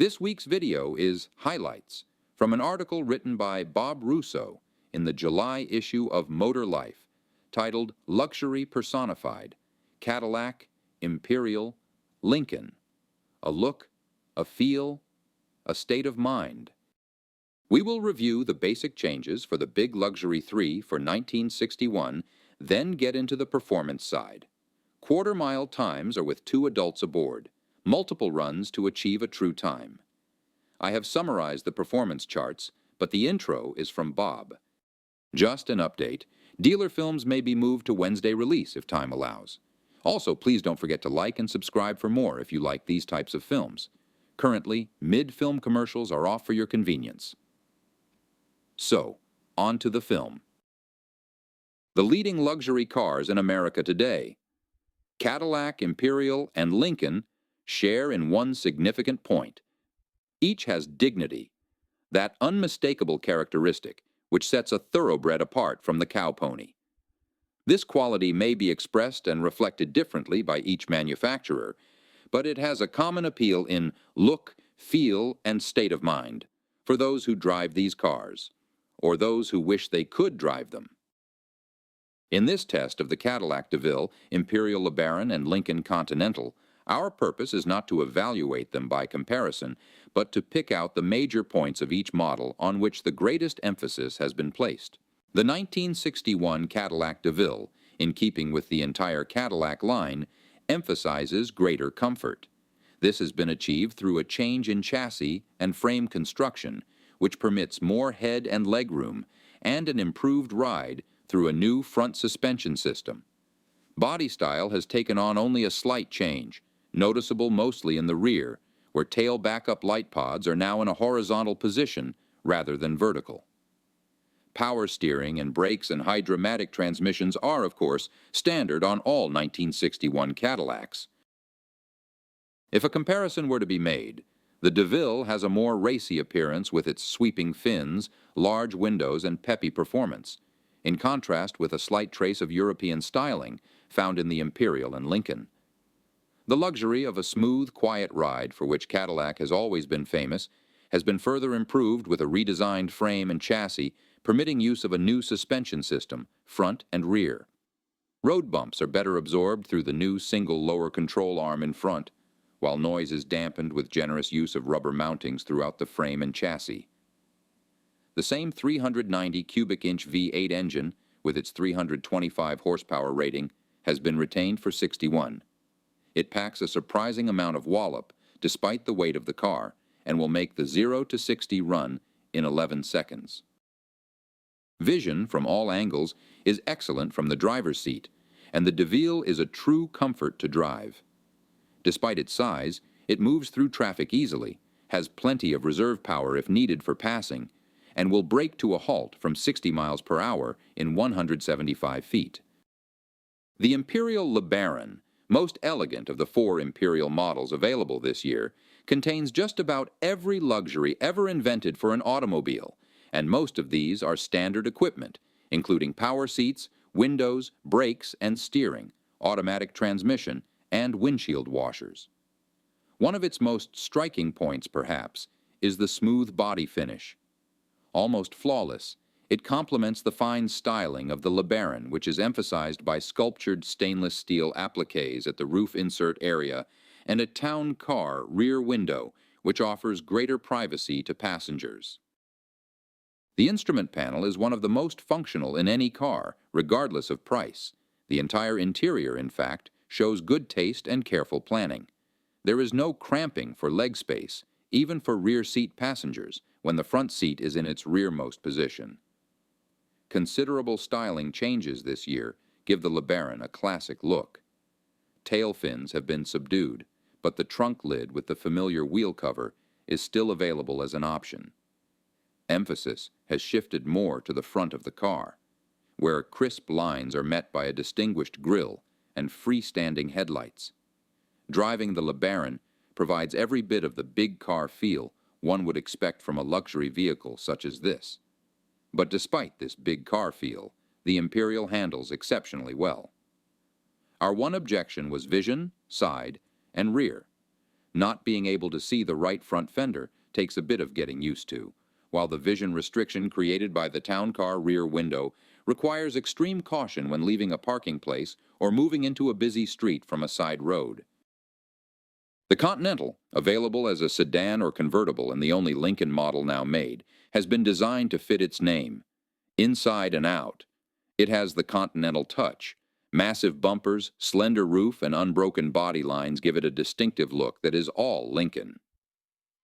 This week's video is highlights from an article written by Bob Russo in the July issue of Motorlife, titled Luxury Personified: Cadillac, Imperial, Lincoln. A look, a feel, a state of mind. We will review the basic changes for the Big Luxury 3 for 1961, then get into the performance side. Quarter-mile times are with 2 adults aboard, multiple runs to achieve a true time. I have summarized the performance charts, but the intro is from Bob. Just an update, dealer films may be moved to Wednesday release if time allows. Also, please don't forget to like and subscribe for more if you like these types of films. Currently, mid-film commercials are off for your convenience. So, on to the film. The leading luxury cars in America today, Cadillac, Imperial, and Lincoln, share in one significant point. Each has dignity, that unmistakable characteristic which sets a thoroughbred apart from the cow pony. This quality may be expressed and reflected differently by each manufacturer, but it has a common appeal in look, feel, and state of mind for those who drive these cars, or those who wish they could drive them. In this test of the Cadillac DeVille, Imperial LeBaron, and Lincoln Continental, our purpose is not to evaluate them by comparison, but to pick out the major points of each model on which the greatest emphasis has been placed. The 1961 Cadillac DeVille, in keeping with the entire Cadillac line, emphasizes greater comfort. This has been achieved through a change in chassis and frame construction, which permits more head and leg room, and an improved ride through a new front suspension system. Body style has taken on only a slight change, noticeable mostly in the rear, where tail backup light pods are now in a horizontal position rather than vertical. Power steering and brakes and hydromatic transmissions are, of course, standard on all 1961 Cadillacs. If a comparison were to be made, the DeVille has a more racy appearance with its sweeping fins, large windows, and peppy performance, in contrast with a slight trace of European styling found in the Imperial and Lincoln. The luxury of a smooth, quiet ride, for which Cadillac has always been famous, has been further improved with a redesigned frame and chassis, permitting use of a new suspension system, front and rear. Road bumps are better absorbed through the new single lower control arm in front, while noise is dampened with generous use of rubber mountings throughout the frame and chassis. The same 390 cubic inch V8 engine, with its 325 horsepower rating, has been retained for 61. It packs a surprising amount of wallop, despite the weight of the car, and will make the 0 to 60 run in 11 seconds. Vision from all angles is excellent from the driver's seat, and the DeVille is a true comfort to drive. Despite its size, it moves through traffic easily, has plenty of reserve power if needed for passing, and will brake to a halt from 60 miles per hour in 175 feet. The Imperial LeBaron, most elegant of the 4 Imperial models available this year, contains just about every luxury ever invented for an automobile, and most of these are standard equipment, including power seats, windows, brakes and steering, automatic transmission, and windshield washers. One of its most striking points, perhaps, is the smooth body finish. Almost flawless, it complements the fine styling of the LeBaron, which is emphasized by sculptured stainless steel appliques at the roof insert area and a town car rear window, which offers greater privacy to passengers. The instrument panel is one of the most functional in any car, regardless of price. The entire interior, in fact, shows good taste and careful planning. There is no cramping for leg space, even for rear seat passengers, when the front seat is in its rearmost position. Considerable styling changes this year give the LeBaron a classic look. Tail fins have been subdued, but the trunk lid with the familiar wheel cover is still available as an option. Emphasis has shifted more to the front of the car, where crisp lines are met by a distinguished grille and freestanding headlights. Driving the LeBaron provides every bit of the big car feel one would expect from a luxury vehicle such as this. But despite this big car feel, the Imperial handles exceptionally well. Our one objection was vision, side, and rear. Not being able to see the right front fender takes a bit of getting used to, while the vision restriction created by the town car rear window requires extreme caution when leaving a parking place or moving into a busy street from a side road. The Continental, available as a sedan or convertible and the only Lincoln model now made, has been designed to fit its name. Inside and out, it has the Continental touch. Massive bumpers, slender roof, and unbroken body lines give it a distinctive look that is all Lincoln.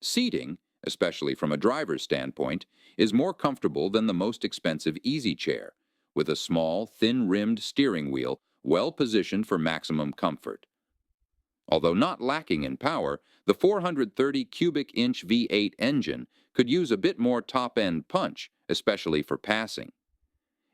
Seating, especially from a driver's standpoint, is more comfortable than the most expensive easy chair, with a small, thin-rimmed steering wheel well positioned for maximum comfort. Although not lacking in power, the 430 cubic inch V8 engine could use a bit more top-end punch, especially for passing.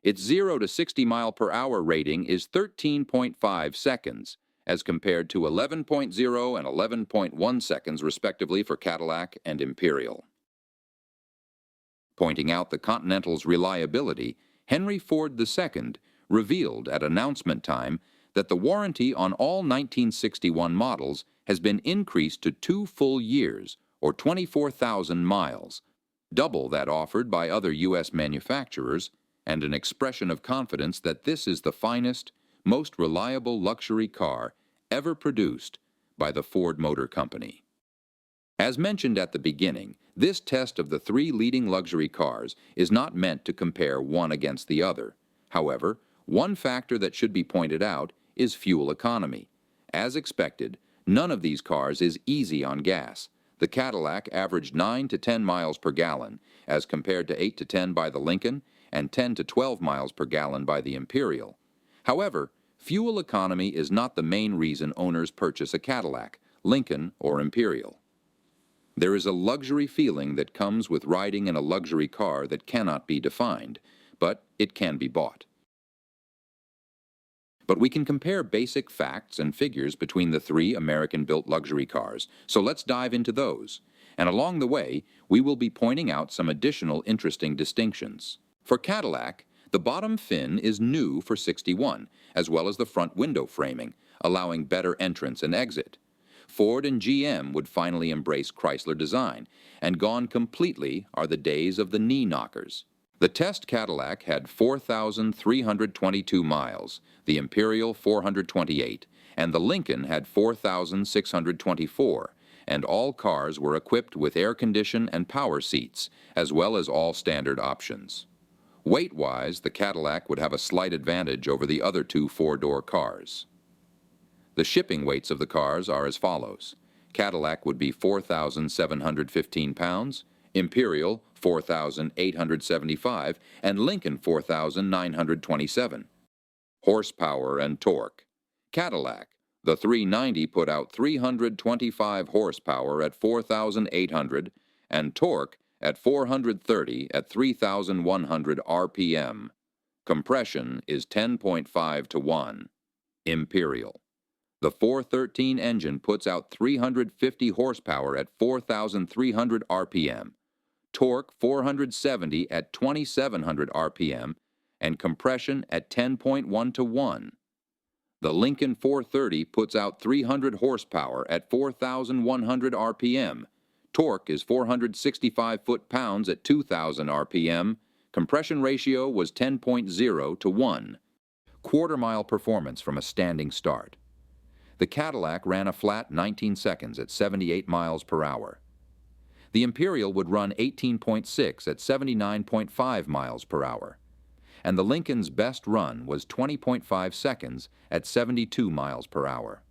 Its 0 to 60 mile per hour rating is 13.5 seconds, as compared to 11.0 and 11.1 seconds respectively for Cadillac and Imperial. Pointing out the Continental's reliability, Henry Ford II revealed at announcement time that the warranty on all 1961 models has been increased to 2 full years, or 24,000 miles, double that offered by other U.S. manufacturers, and an expression of confidence that this is the finest, most reliable luxury car ever produced by the Ford Motor Company. As mentioned at the beginning, this test of the 3 leading luxury cars is not meant to compare one against the other. However, one factor that should be pointed out is fuel economy. As expected, none of these cars is easy on gas. The Cadillac averaged 9 to 10 miles per gallon, as compared to 8 to 10 by the Lincoln and 10 to 12 miles per gallon by the Imperial. However, fuel economy is not the main reason owners purchase a Cadillac, Lincoln, or Imperial. There is a luxury feeling that comes with riding in a luxury car that cannot be defined, but it can be bought. But we can compare basic facts and figures between the 3 American-built luxury cars, so let's dive into those. And along the way, we will be pointing out some additional interesting distinctions. For Cadillac, the bottom fin is new for '61, as well as the front window framing, allowing better entrance and exit. Ford and GM would finally embrace Chrysler design, and gone completely are the days of the knee knockers. The test Cadillac had 4,322 miles, the Imperial 428, and the Lincoln had 4,624, and all cars were equipped with air condition and power seats, as well as all standard options. Weight-wise, the Cadillac would have a slight advantage over the other 2 4-door cars. The shipping weights of the cars are as follows. Cadillac would be 4,715 pounds, Imperial 4,875, and Lincoln 4,927. Horsepower and torque. Cadillac, the 390 put out 325 horsepower at 4,800 and torque at 430 at 3,100 RPM. Compression is 10.5 to 1. Imperial. The 413 engine puts out 350 horsepower at 4,300 RPM. Torque 470 at 2,700 RPM, and compression at 10.1 to 1. The Lincoln 430 puts out 300 horsepower at 4,100 RPM. Torque is 465 foot-pounds at 2,000 RPM. Compression ratio was 10.0 to 1. Quarter-mile performance from a standing start. The Cadillac ran a flat 19 seconds at 78 miles per hour. The Imperial would run 18.6 at 79.5 miles per hour. And the Lincoln's best run was 20.5 seconds at 72 miles per hour.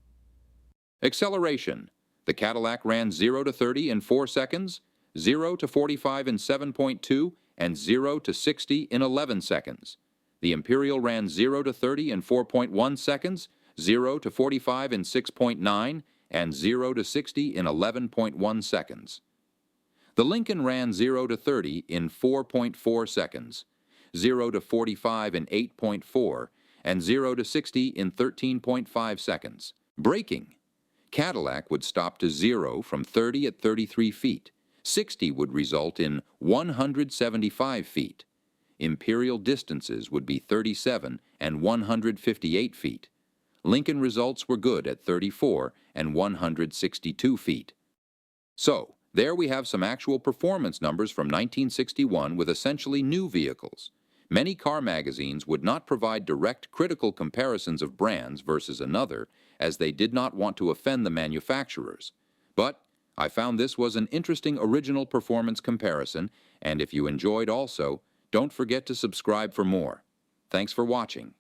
Acceleration. The Cadillac ran 0 to 30 in 4 seconds, 0 to 45 in 7.2, and 0 to 60 in 11 seconds. The Imperial ran 0 to 30 in 4.1 seconds, 0 to 45 in 6.9, and 0 to 60 in 11.1 seconds. The Lincoln ran 0 to 30 in 4.4 seconds, 0 to 45 in 8.4, and 0 to 60 in 13.5 seconds. Braking. Cadillac would stop to 0 from 30 at 33 feet. 60 would result in 175 feet. Imperial distances would be 37 and 158 feet. Lincoln results were good at 34 and 162 feet. So, there we have some actual performance numbers from 1961 with essentially new vehicles. Many car magazines would not provide direct critical comparisons of brands versus another, as they did not want to offend the manufacturers. But I found this was an interesting original performance comparison, and if you enjoyed also, don't forget to subscribe for more. Thanks for watching.